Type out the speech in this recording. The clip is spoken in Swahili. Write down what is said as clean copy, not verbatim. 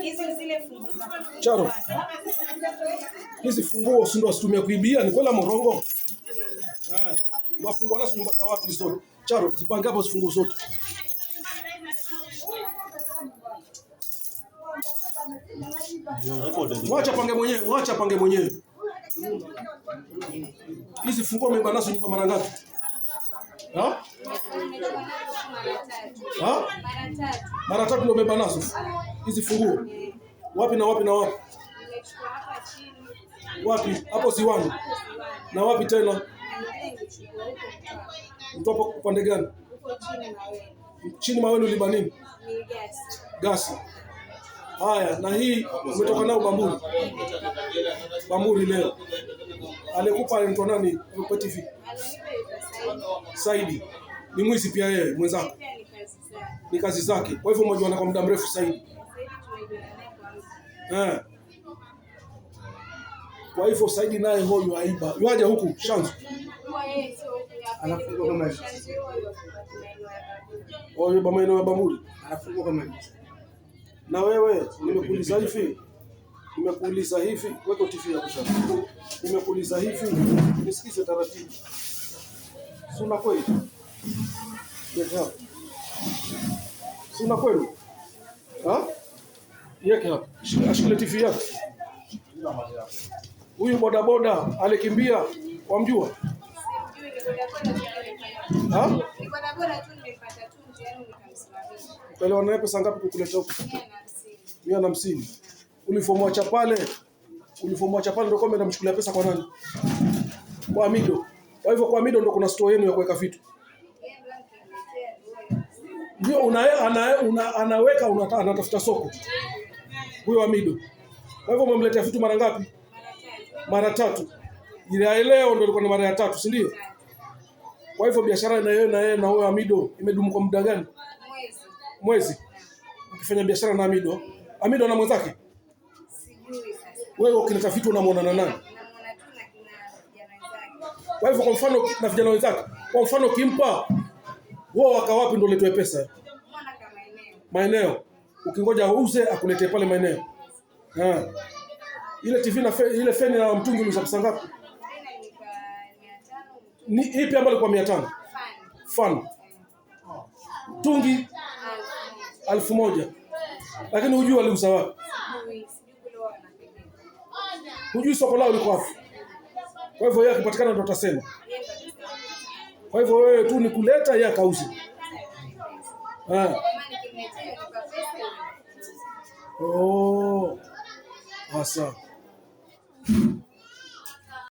Hizi zile funguo za Charo. Hizi funguo si ndo asitumia kuibia, ni kwela morongo. Mafungua nazo nyumba za watu zote. Charo, zipange hapo funguo zote. Wacha pange mwenyewe. Hizi funguo umebeba nazo nyumba mara ngapi? Mara tatu ndio umebeba nazo. Hizi funguo. Wapi na wapi na wapi? Wapi? Hapo Ziwani. Na wapi tena? Mtopo upande gani? Chini Maweni uliba nini? Gasi. Haya, na hii umetoka nao Bamburi. Bamburi leo. Alikupa mtu nani? Kwa TV. Saidi. Ni mwizi pia yeye, mwenzako. Ni kazi zake. Kwa hivyo mmoja kwa muda mrefu Saidi. Kwa hivyo Saidi naye huyo aiba. Yuaje huku Shanzu. Anafungwa kama hivi. Huyo bamaino ya Bamburi. Anafungwa kama hivi. Na wewe nimekuuliza hivi, weka TV ya kusha. Nimekuuliza hivi, nisikize taratibu. Suna kweli? Yeke hapo. Suna kweli? Yeke hapo. Ashikile TV yako. Huyu bodaboda alikimbia, wamjua? Pale wana pesa ngapi kukuleta huko? 150. Ulifomwacha pale ndio kama ndamchukulia pesa kwa nani? Kwa Amido. Kwa hivyo kwa Amido ndio kuna store yenu ya kuweka vitu. Ndio anaweka anatafuta soko. Huyo Amido. Kwa hivyo umemletea vitu mara ngapi? Mara tatu. Ile leo ndio ilikuwa ni mara ya tatu, si ndio? Kwa hivyo biashara na yeye na huyo Amido imedumu kwa muda gani? Mwezi. Ukifanya biashara na Amido na mwenzake? sijui sasa. Wewe ukileta vitu unamuona na nani? Namuona tu na kina vijana wenzake. Kwa hivyo kwa mfano na vijana wenzake, kwa mfano kimpa wao waka wapi ndio letwe pesa? Mbona kama Maeneo. Ukingoja auze akuletee pale maeneo. Ile TV na ile feni na mtungi ni za pesa ngapi? Ni ipi ambayo ilikuwa 500? Fan. Tungi 1000. Lakini hujui aliuza wapi? Hujui soko lao liko wapi? Kwa hivyo yeye akipatikana ndo atasema. Kwa hivyo wewe tu ni kuleta yeye akauze. Asa.